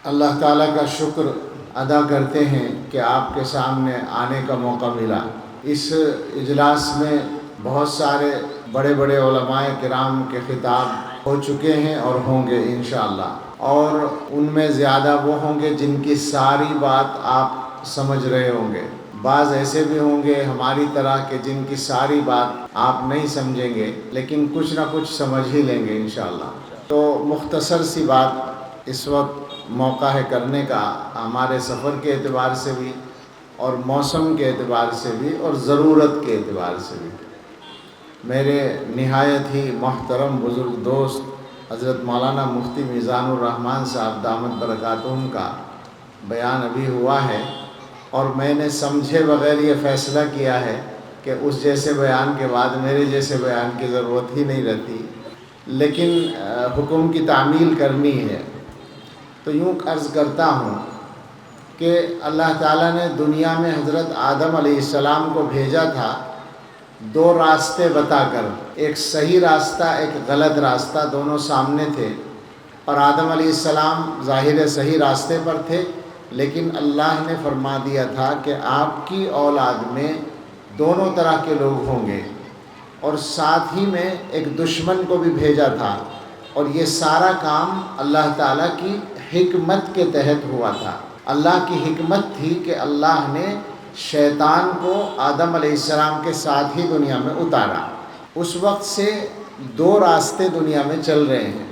اللہ تعالیٰ کا شکر ادا کرتے ہیں کہ آپ کے سامنے آنے کا موقع ملا۔ اس اجلاس میں بہت سارے بڑے بڑے علماء کرام کے خطاب ہو چکے ہیں اور ہوں گے انشاءاللہ، اور ان میں زیادہ وہ ہوں گے جن کی ساری بات آپ سمجھ رہے ہوں گے۔ بعض ایسے بھی ہوں گے ہماری طرح کہ جن کی ساری بات آپ نہیں سمجھیں گے، لیکن کچھ نہ کچھ سمجھ ہی لیں گے انشاءاللہ۔ تو مختصر سی بات اس وقت موقع ہے کرنے کا، ہمارے سفر کے اعتبار سے بھی اور موسم کے اعتبار سے بھی اور ضرورت کے اعتبار سے بھی۔ میرے نہایت ہی محترم بزرگ دوست حضرت مولانا مفتی میزان الرحمان صاحب دامت برکاتہم کا بیان ابھی ہوا ہے، اور میں نے سمجھے بغیر یہ فیصلہ کیا ہے کہ اس جیسے بیان کے بعد میرے جیسے بیان کی ضرورت ہی نہیں رہتی، لیکن حکم کی تعمیل کرنی ہے۔ تو یوں عرض کرتا ہوں کہ اللہ تعالیٰ نے دنیا میں حضرت آدم علیہ السلام کو بھیجا تھا دو راستے بتا کر، ایک صحیح راستہ ایک غلط راستہ، دونوں سامنے تھے، اور آدم علیہ السلام ظاہر صحیح راستے پر تھے، لیکن اللہ نے فرما دیا تھا کہ آپ کی اولاد میں دونوں طرح کے لوگ ہوں گے، اور ساتھ ہی میں ایک دشمن کو بھی بھیجا تھا، اور یہ سارا کام اللہ تعالیٰ کی حکمت کے تحت ہوا تھا۔ اللہ کی حکمت تھی کہ اللہ نے شیطان کو آدم علیہ السلام کے ساتھ ہی دنیا میں اتارا۔ اس وقت سے دو راستے دنیا میں چل رہے ہیں،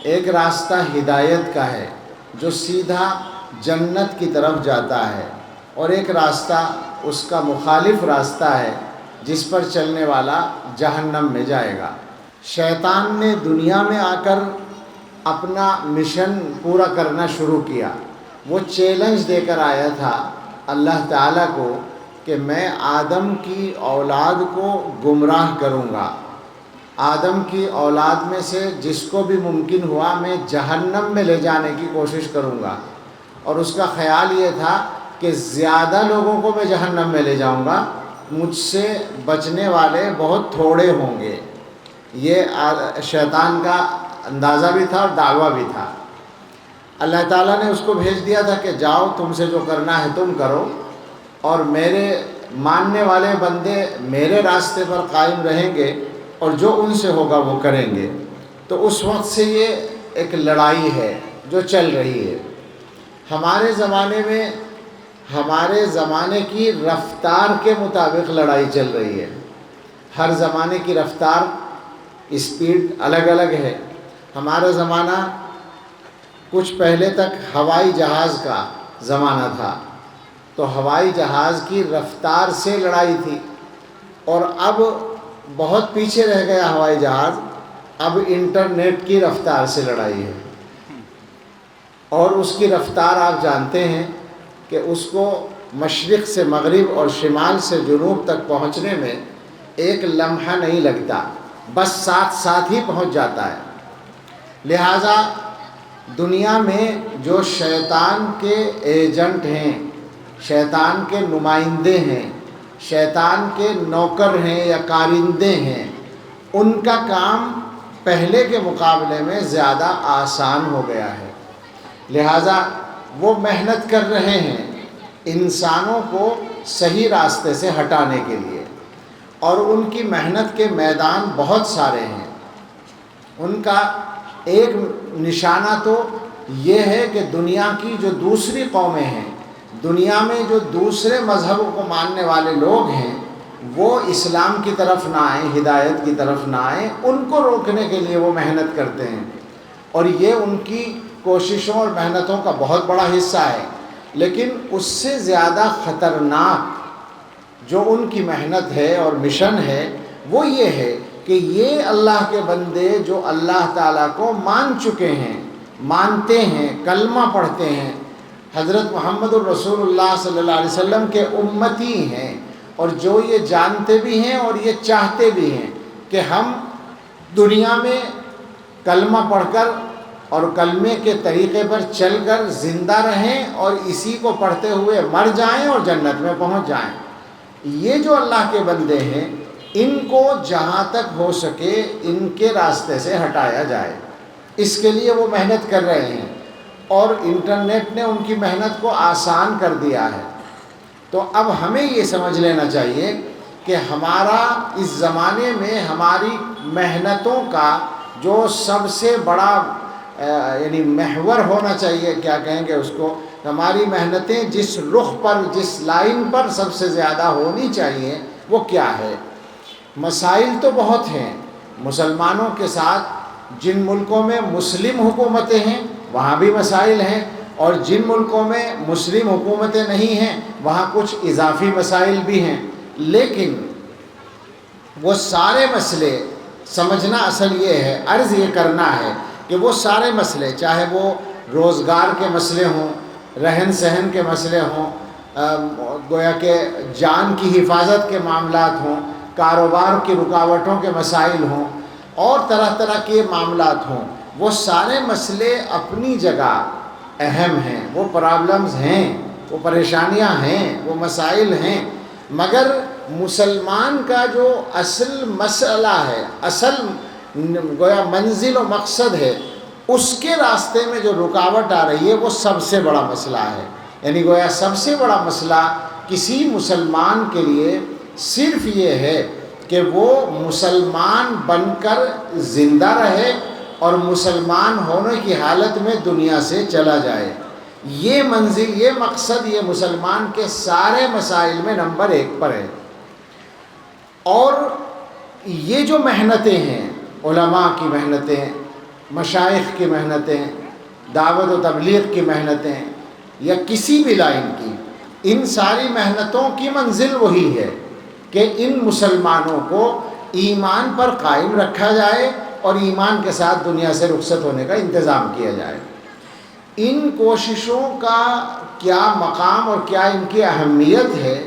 ایک راستہ ہدایت کا ہے جو سیدھا جنت کی طرف جاتا ہے، اور ایک راستہ اس کا مخالف راستہ ہے جس پر چلنے والا جہنم میں جائے گا۔ شیطان نے دنیا میں آ کر اپنا مشن پورا کرنا شروع کیا۔ وہ چیلنج دے کر آیا تھا اللہ تعالیٰ کو کہ میں آدم کی اولاد کو گمراہ کروں گا، آدم کی اولاد میں سے جس کو بھی ممکن ہوا میں جہنم میں لے جانے کی کوشش کروں گا، اور اس کا خیال یہ تھا کہ زیادہ لوگوں کو میں جہنم میں لے جاؤں گا، مجھ سے بچنے والے بہت تھوڑے ہوں گے۔ یہ شیطان کا اندازہ بھی تھا اور دعویٰ بھی تھا۔ اللہ تعالیٰ نے اس کو بھیج دیا تھا کہ جاؤ، تم سے جو کرنا ہے تم کرو، اور میرے ماننے والے بندے میرے راستے پر قائم رہیں گے، اور جو ان سے ہوگا وہ کریں گے۔ تو اس وقت سے یہ ایک لڑائی ہے جو چل رہی ہے۔ ہمارے زمانے میں ہمارے زمانے کی رفتار کے مطابق لڑائی چل رہی ہے۔ ہر زمانے کی رفتار اسپیڈ الگ الگ ہے۔ ہمارا زمانہ کچھ پہلے تک ہوائی جہاز کا زمانہ تھا، تو ہوائی جہاز کی رفتار سے لڑائی تھی، اور اب بہت پیچھے رہ گیا ہوائی جہاز، اب انٹرنیٹ کی رفتار سے لڑائی ہے، اور اس کی رفتار آپ جانتے ہیں کہ اس کو مشرق سے مغرب اور شمال سے جنوب تک پہنچنے میں ایک لمحہ نہیں لگتا، بس ساتھ ساتھ ہی پہنچ جاتا ہے۔ لہٰذا دنیا میں جو شیطان کے ایجنٹ ہیں، شیطان کے نمائندے ہیں، شیطان کے نوکر ہیں یا کارندے ہیں، ان کا کام پہلے کے مقابلے میں زیادہ آسان ہو گیا ہے۔ لہٰذا وہ محنت کر رہے ہیں انسانوں کو صحیح راستے سے ہٹانے کے لیے، اور ان کی محنت کے میدان بہت سارے ہیں۔ ان کا ایک نشانہ تو یہ ہے کہ دنیا کی جو دوسری قومیں ہیں، دنیا میں جو دوسرے مذہبوں کو ماننے والے لوگ ہیں، وہ اسلام کی طرف نہ آئیں، ہدایت کی طرف نہ آئیں، ان کو روکنے کے لیے وہ محنت کرتے ہیں، اور یہ ان کی کوششوں اور محنتوں کا بہت بڑا حصہ ہے۔ لیکن اس سے زیادہ خطرناک جو ان کی محنت ہے اور مشن ہے وہ یہ ہے کہ یہ اللہ کے بندے جو اللہ تعالیٰ کو مان چکے ہیں، مانتے ہیں، کلمہ پڑھتے ہیں، حضرت محمد الرسول اللہ صلی اللہ علیہ وسلم کے امتی ہیں، اور جو یہ جانتے بھی ہیں اور یہ چاہتے بھی ہیں کہ ہم دنیا میں کلمہ پڑھ کر اور کلمے کے طریقے پر چل کر زندہ رہیں، اور اسی کو پڑھتے ہوئے مر جائیں اور جنت میں پہنچ جائیں۔ یہ جو اللہ کے بندے ہیں، ان کو جہاں تک ہو سکے ان کے راستے سے ہٹایا جائے، اس کے لیے وہ محنت کر رہے ہیں۔ اور انٹرنیٹ نے ان کی محنت کو آسان کر دیا ہے۔ تو اب ہمیں یہ سمجھ لینا چاہیے کہ ہمارا اس زمانے میں ہماری محنتوں کا جو سب سے بڑا یعنی محور ہونا چاہیے، کیا کہیں گے اس کو، ہماری محنتیں جس رخ پر، جس لائن پر سب سے زیادہ ہونی چاہیے وہ کیا ہے؟ مسائل تو بہت ہیں مسلمانوں کے ساتھ، جن ملکوں میں مسلم حکومتیں ہیں وہاں بھی مسائل ہیں، اور جن ملکوں میں مسلم حکومتیں نہیں ہیں وہاں کچھ اضافی مسائل بھی ہیں، لیکن وہ سارے مسئلے سمجھنا اصل یہ ہے، عرض یہ کرنا ہے کہ وہ سارے مسئلے، چاہے وہ روزگار کے مسئلے ہوں، رہن سہن کے مسئلے ہوں، گویا کہ جان کی حفاظت کے معاملات ہوں، کاروبار کی رکاوٹوں کے مسائل ہوں، اور طرح طرح کے معاملات ہوں، وہ سارے مسئلے اپنی جگہ اہم ہیں، وہ پرابلمز ہیں، وہ پریشانیاں ہیں، وہ مسائل ہیں، مگر مسلمان کا جو اصل مسئلہ ہے، اصل گویا منزل و مقصد ہے، اس کے راستے میں جو رکاوٹ آ رہی ہے وہ سب سے بڑا مسئلہ ہے۔ یعنی گویا سب سے بڑا مسئلہ کسی مسلمان کے لیے صرف یہ ہے کہ وہ مسلمان بن کر زندہ رہے اور مسلمان ہونے کی حالت میں دنیا سے چلا جائے۔ یہ منزل، یہ مقصد، یہ مسلمان کے سارے مسائل میں نمبر 1 پر ہے۔ اور یہ جو محنتیں ہیں، علماء کی محنتیں، مشائخ کی محنتیں، دعوت و تبلیغ کی محنتیں، یا کسی بھی لائن کی، ان ساری محنتوں کی منزل وہی ہے کہ ان مسلمانوں کو ایمان پر قائم رکھا جائے اور ایمان کے ساتھ دنیا سے رخصت ہونے کا انتظام کیا جائے۔ ان کوششوں کا کیا مقام اور کیا ان کی اہمیت ہے،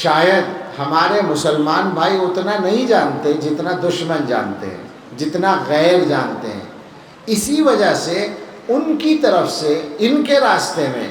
شاید ہمارے مسلمان بھائی اتنا نہیں جانتے جتنا دشمن جانتے ہیں، جتنا غیر جانتے ہیں۔ اسی وجہ سے ان کی طرف سے ان کے راستے میں،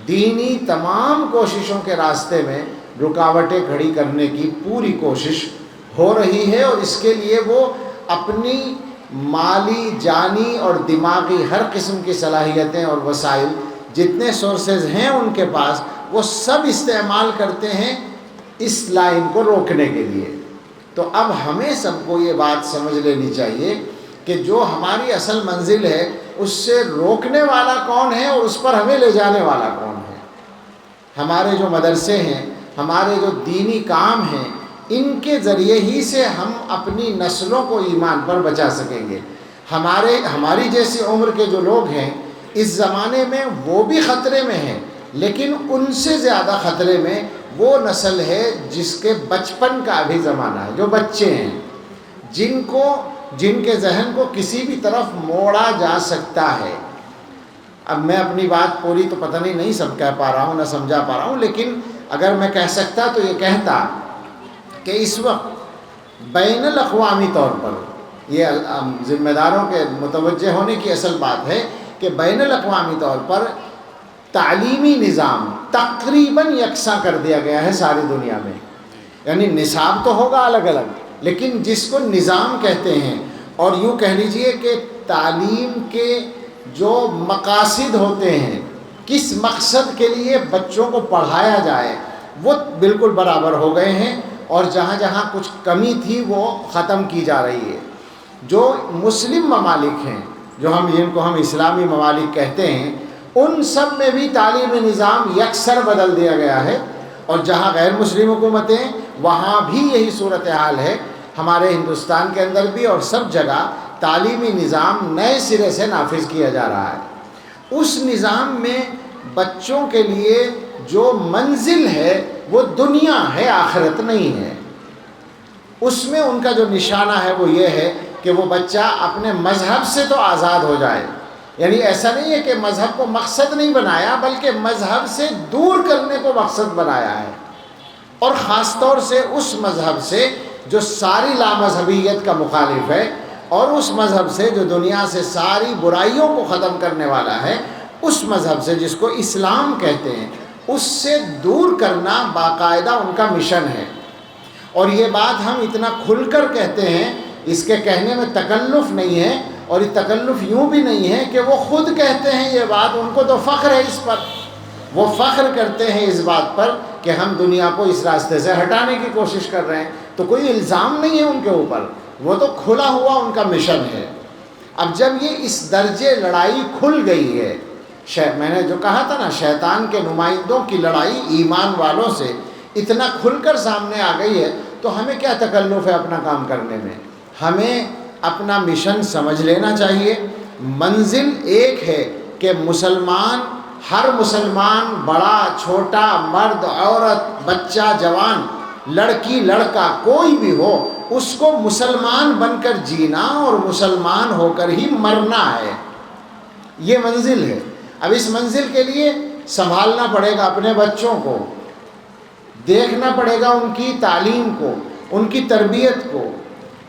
دینی تمام کوششوں کے راستے میں رکاوٹیں کھڑی کرنے کی پوری کوشش ہو رہی ہے، اور اس کے لیے وہ اپنی مالی، جانی اور دماغی ہر قسم کی صلاحیتیں اور وسائل، جتنے سورسز ہیں ان کے پاس، وہ سب استعمال کرتے ہیں اس لائن کو روکنے کے لیے۔ تو اب ہمیں سب کو یہ بات سمجھ لینی چاہیے کہ جو ہماری اصل منزل ہے اس سے روکنے والا کون ہے اور اس پر ہمیں لے جانے والا کون ہے۔ ہمارے جو مدرسے ہیں، ہمارے جو دینی کام ہیں، ان کے ذریعے ہی سے ہم اپنی نسلوں کو ایمان پر بچا سکیں گے۔ ہماری جیسی عمر کے جو لوگ ہیں اس زمانے میں وہ بھی خطرے میں ہیں، لیکن ان سے زیادہ خطرے میں وہ نسل ہے جس کے بچپن کا ابھی زمانہ ہے، جو بچے ہیں، جن کے ذہن کو کسی بھی طرف موڑا جا سکتا ہے۔ اب میں اپنی بات پوری تو پتہ نہیں سب کہہ پا رہا ہوں، نہ سمجھا پا رہا ہوں، لیکن اگر میں کہہ سکتا تو یہ کہتا کہ اس وقت بین الاقوامی طور پر، یہ ذمہ داروں کے متوجہ ہونے کی اصل بات ہے کہ بین الاقوامی طور پر تعلیمی نظام تقریباً یکساں کر دیا گیا ہے ساری دنیا میں۔ یعنی نصاب تو ہوگا الگ الگ، لیکن جس کو نظام کہتے ہیں، اور یوں کہہ لیجئے کہ تعلیم کے جو مقاصد ہوتے ہیں، کس مقصد کے لیے بچوں کو پڑھایا جائے، وہ بالکل برابر ہو گئے ہیں، اور جہاں جہاں کچھ کمی تھی وہ ختم کی جا رہی ہے۔ جو مسلم ممالک ہیں، جن کو ہم اسلامی ممالک کہتے ہیں، ان سب میں بھی تعلیمی نظام یکسر بدل دیا گیا ہے، اور جہاں غیر مسلم حکومتیں وہاں بھی یہی صورتحال ہے۔ ہمارے ہندوستان کے اندر بھی اور سب جگہ تعلیمی نظام نئے سرے سے نافذ کیا جا رہا ہے۔ اس نظام میں بچوں کے لیے جو منزل ہے وہ دنیا ہے، آخرت نہیں ہے۔ اس میں ان کا جو نشانہ ہے وہ یہ ہے کہ وہ بچہ اپنے مذہب سے تو آزاد ہو جائے۔ یعنی ایسا نہیں ہے کہ مذہب کو مقصد نہیں بنایا، بلکہ مذہب سے دور کرنے کو مقصد بنایا ہے، اور خاص طور سے اس مذہب سے جو ساری لامذہبیت کا مخالف ہے، اور اس مذہب سے جو دنیا سے ساری برائیوں کو ختم کرنے والا ہے، اس مذہب سے جس کو اسلام کہتے ہیں، اس سے دور کرنا باقاعدہ ان کا مشن ہے۔ اور یہ بات ہم اتنا کھل کر کہتے ہیں، اس کے کہنے میں تکلف نہیں ہے، اور یہ تکلف یوں بھی نہیں ہے کہ وہ خود کہتے ہیں یہ بات، ان کو تو فخر ہے اس پر، وہ فخر کرتے ہیں اس بات پر کہ ہم دنیا کو اس راستے سے ہٹانے کی کوشش کر رہے ہیں، تو کوئی الزام نہیں ہے ان کے اوپر، وہ تو کھلا ہوا ان کا مشن ہے۔ اب جب یہ اس درجے لڑائی کھل گئی ہے، میں نے جو کہا تھا نا، شیطان کے نمائندوں کی لڑائی ایمان والوں سے اتنا کھل کر سامنے آ گئی ہے، تو ہمیں کیا تکلف ہے اپنا کام کرنے میں؟ ہمیں اپنا مشن سمجھ لینا چاہیے۔ منزل ایک ہے کہ مسلمان، ہر مسلمان، بڑا چھوٹا، مرد عورت، بچہ جوان، لڑکی لڑکا، کوئی بھی ہو، اس کو مسلمان بن کر جینا اور مسلمان ہو کر ہی مرنا ہے، یہ منزل ہے۔ اب اس منزل کے لیے سنبھالنا پڑے گا اپنے بچوں کو، دیکھنا پڑے گا ان کی تعلیم کو، ان کی تربیت کو۔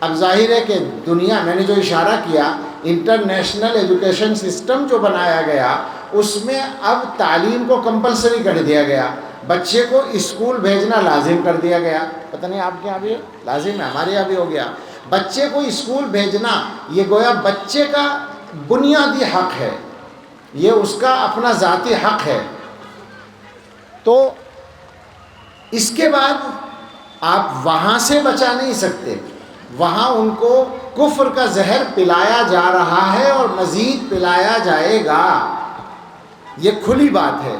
اب ظاہر ہے کہ دنیا، میں نے جو اشارہ کیا، انٹرنیشنل ایجوکیشن سسٹم جو بنایا گیا، اس میں اب تعلیم کو کمپلسری کر دیا گیا، بچے کو اسکول بھیجنا لازم کر دیا گیا۔ پتہ نہیں آپ کے یہاں بھی لازم ہے، ہمارے یہاں بھی ہو گیا۔ بچے کو اسکول بھیجنا یہ گویا بچے کا بنیادی حق ہے، یہ اس کا اپنا ذاتی حق ہے۔ تو اس کے بعد آپ وہاں سے بچا نہیں سکتے، وہاں ان کو کفر کا زہر پلایا جا رہا ہے اور مزید پلایا جائے گا، یہ کھلی بات ہے۔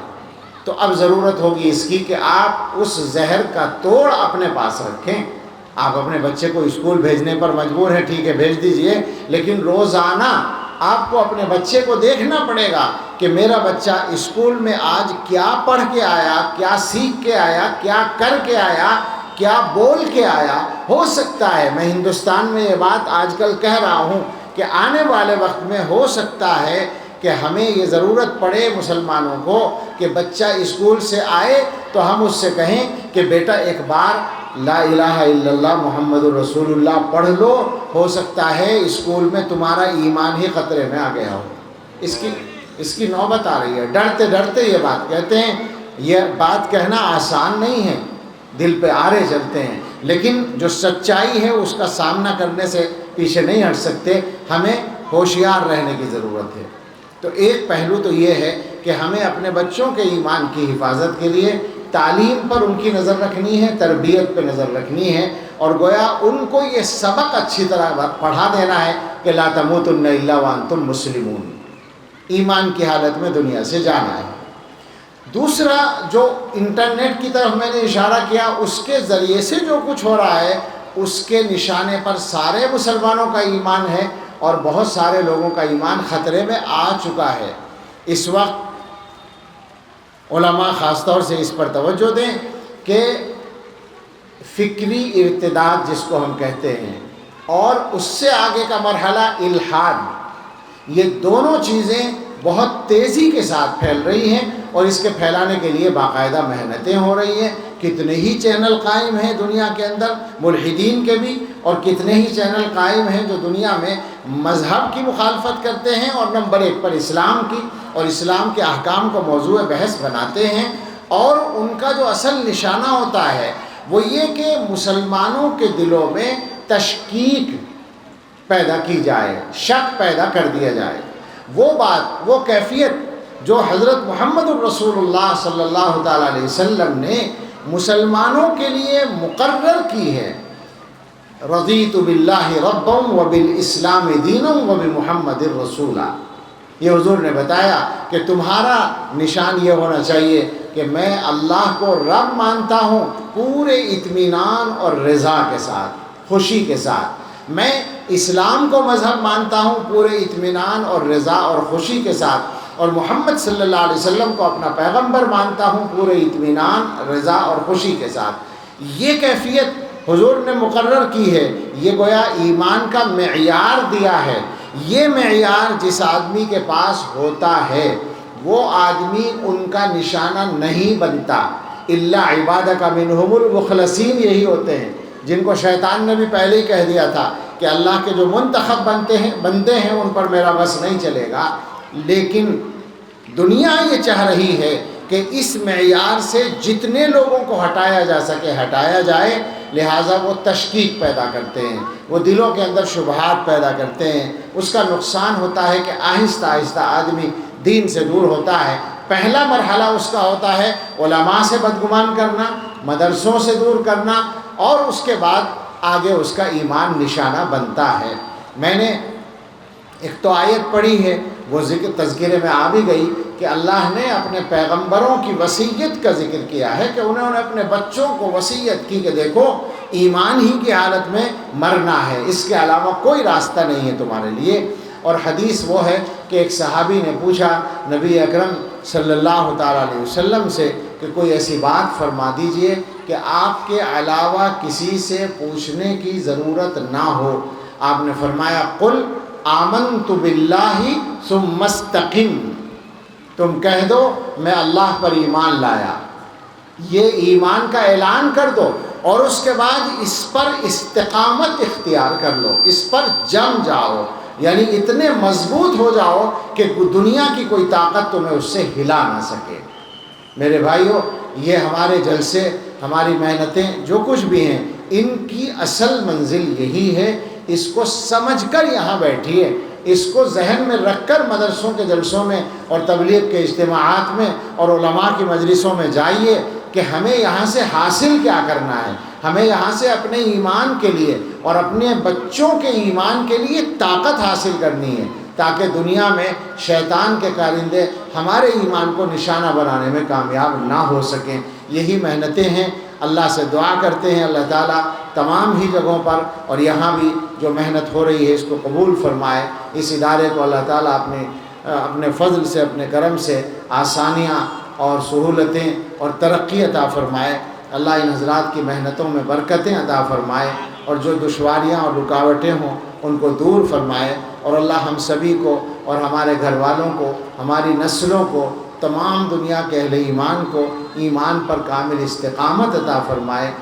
تو اب ضرورت ہوگی اس کی کہ آپ اس زہر کا توڑ اپنے پاس رکھیں۔ آپ اپنے بچے کو اسکول بھیجنے پر مجبور ہیں، ٹھیک ہے بھیج دیجئے، لیکن روزانہ آپ کو اپنے بچے کو دیکھنا پڑے گا کہ میرا بچہ اسکول میں آج کیا پڑھ کے آیا، کیا سیکھ کے آیا، کیا کر کے آیا، کیا بول کے آیا۔ ہو سکتا ہے، میں ہندوستان میں یہ بات آج کل کہہ رہا ہوں کہ آنے والے وقت میں ہو سکتا ہے کہ ہمیں یہ ضرورت پڑے مسلمانوں کو کہ بچہ اسکول سے آئے تو ہم اس سے کہیں کہ بیٹا ایک بار لا الہ الا اللہ محمد الرسول اللہ پڑھ لو، ہو سکتا ہے اسکول میں تمہارا ایمان ہی خطرے میں آ گیا ہو۔ اس کی نوبت آ رہی ہے، ڈرتے ڈرتے یہ بات کہتے ہیں۔ یہ بات کہنا آسان نہیں ہے، دل پہ آرے چلتے ہیں، لیکن جو سچائی ہے اس کا سامنا کرنے سے پیچھے نہیں ہٹ سکتے، ہمیں ہوشیار رہنے کی ضرورت ہے۔ تو ایک پہلو تو یہ ہے کہ ہمیں اپنے بچوں کے ایمان کی حفاظت کے لیے تعلیم پر ان کی نظر رکھنی ہے، تربیت پہ نظر رکھنی ہے، اور گویا ان کو یہ سبق اچھی طرح پڑھا دینا ہے کہ لا تموتن الا وانتم مسلمون، ایمان کی حالت میں دنیا سے جانا ہے۔ دوسرا جو انٹرنیٹ کی طرف میں نے اشارہ کیا، اس کے ذریعے سے جو کچھ ہو رہا ہے اس کے نشانے پر سارے مسلمانوں کا ایمان ہے اور بہت سارے لوگوں کا ایمان خطرے میں آ چکا ہے۔ اس وقت علماء خاص طور سے اس پر توجہ دیں کہ فکری ارتداد جس کو ہم کہتے ہیں، اور اس سے آگے کا مرحلہ الحاد، یہ دونوں چیزیں بہت تیزی کے ساتھ پھیل رہی ہیں اور اس کے پھیلانے کے لیے باقاعدہ محنتیں ہو رہی ہیں۔ کتنے ہی چینل قائم ہیں دنیا کے اندر ملحدین کے بھی، اور کتنے ہی چینل قائم ہیں جو دنیا میں مذہب کی مخالفت کرتے ہیں اور نمبر ایک پر اسلام کی اور اسلام کے احکام کو موضوع بحث بناتے ہیں، اور ان کا جو اصل نشانہ ہوتا ہے وہ یہ کہ مسلمانوں کے دلوں میں تشکیک پیدا کی جائے، شک پیدا کر دیا جائے۔ وہ بات، وہ کیفیت جو حضرت محمد الرسول اللہ صلی اللہ تعالیٰ علیہ وسلم نے مسلمانوں کے لیے مقرر کی ہے، رضیت باللہ ربا وبالاسلام دینا وبمحمد رسولا، یہ حضور نے بتایا کہ تمہارا نشان یہ ہونا چاہیے کہ میں اللہ کو رب مانتا ہوں پورے اطمینان اور رضا کے ساتھ، خوشی کے ساتھ، میں اسلام کو مذہب مانتا ہوں پورے اطمینان اور رضا اور خوشی کے ساتھ، اور محمد صلی اللہ علیہ وسلم کو اپنا پیغمبر مانتا ہوں پورے اطمینان، رضا اور خوشی کے ساتھ۔ یہ کیفیت حضور نے مقرر کی ہے، یہ گویا ایمان کا معیار دیا ہے۔ یہ معیار جس آدمی کے پاس ہوتا ہے وہ آدمی ان کا نشانہ نہیں بنتا، الا عبادک منہم المخلصین، یہی ہوتے ہیں جن کو شیطان نے بھی پہلے ہی کہہ دیا تھا کہ اللہ کے جو منتخب بندے ہیں ان پر میرا بس نہیں چلے گا۔ لیکن دنیا یہ چاہ رہی ہے کہ اس معیار سے جتنے لوگوں کو ہٹایا جا سکے ہٹایا جائے، لہٰذا وہ تشکیک پیدا کرتے ہیں، وہ دلوں کے اندر شبہات پیدا کرتے ہیں۔ اس کا نقصان ہوتا ہے کہ آہستہ آہستہ آدمی دین سے دور ہوتا ہے۔ پہلا مرحلہ اس کا ہوتا ہے علماء سے بدگمان کرنا، مدرسوں سے دور کرنا، اور اس کے بعد آگے اس کا ایمان نشانہ بنتا ہے۔ میں نے ایک تو آیت پڑھی ہے، وہ تذکرے میں آ بھی گئی کہ اللہ نے اپنے پیغمبروں کی وصیت کا ذکر کیا ہے کہ انہوں نے اپنے بچوں کو وصیت کی کہ دیکھو ایمان ہی کی حالت میں مرنا ہے، اس کے علاوہ کوئی راستہ نہیں ہے تمہارے لیے۔ اور حدیث وہ ہے کہ ایک صحابی نے پوچھا نبی اکرم صلی اللہ تعالیٰ علیہ وسلم سے کہ کوئی ایسی بات فرما دیجئے کہ آپ کے علاوہ کسی سے پوچھنے کی ضرورت نہ ہو۔ آپ نے فرمایا قل آمنت باللہ ثم استقم، تم کہہ دو میں اللہ پر ایمان لایا، یہ ایمان کا اعلان کر دو، اور اس کے بعد اس پر استقامت اختیار کر لو، اس پر جم جاؤ، یعنی اتنے مضبوط ہو جاؤ کہ دنیا کی کوئی طاقت تمہیں اس سے ہلا نہ سکے۔ میرے بھائیو، یہ ہمارے جلسے، ہماری محنتیں جو کچھ بھی ہیں، ان کی اصل منزل یہی ہے۔ اس کو سمجھ کر یہاں بیٹھیے، اس کو ذہن میں رکھ کر مدرسوں کے جلسوں میں اور تبلیغ کے اجتماعات میں اور علماء کی مجلسوں میں جائیے کہ ہمیں یہاں سے حاصل کیا کرنا ہے۔ ہمیں یہاں سے اپنے ایمان کے لیے اور اپنے بچوں کے ایمان کے لیے طاقت حاصل کرنی ہے، تاکہ دنیا میں شیطان کے کارندے ہمارے ایمان کو نشانہ بنانے میں کامیاب نہ ہو سکیں۔ یہی محنتیں ہیں۔ اللہ سے دعا کرتے ہیں اللہ تعالیٰ تمام ہی جگہوں پر اور یہاں بھی جو محنت ہو رہی ہے اس کو قبول فرمائے۔ اس ادارے کو اللہ تعالیٰ اپنے فضل سے، اپنے کرم سے آسانیاں اور سہولتیں اور ترقی عطا فرمائے۔ اللہ ان حضرات کی محنتوں میں برکتیں عطا فرمائے، اور جو دشواریاں اور رکاوٹیں ہوں ان کو دور فرمائے، اور اللہ ہم سبھی کو اور ہمارے گھر والوں کو، ہماری نسلوں کو، تمام دنیا کے اہل ایمان کو ایمان پر کامل استقامت عطا فرمائے۔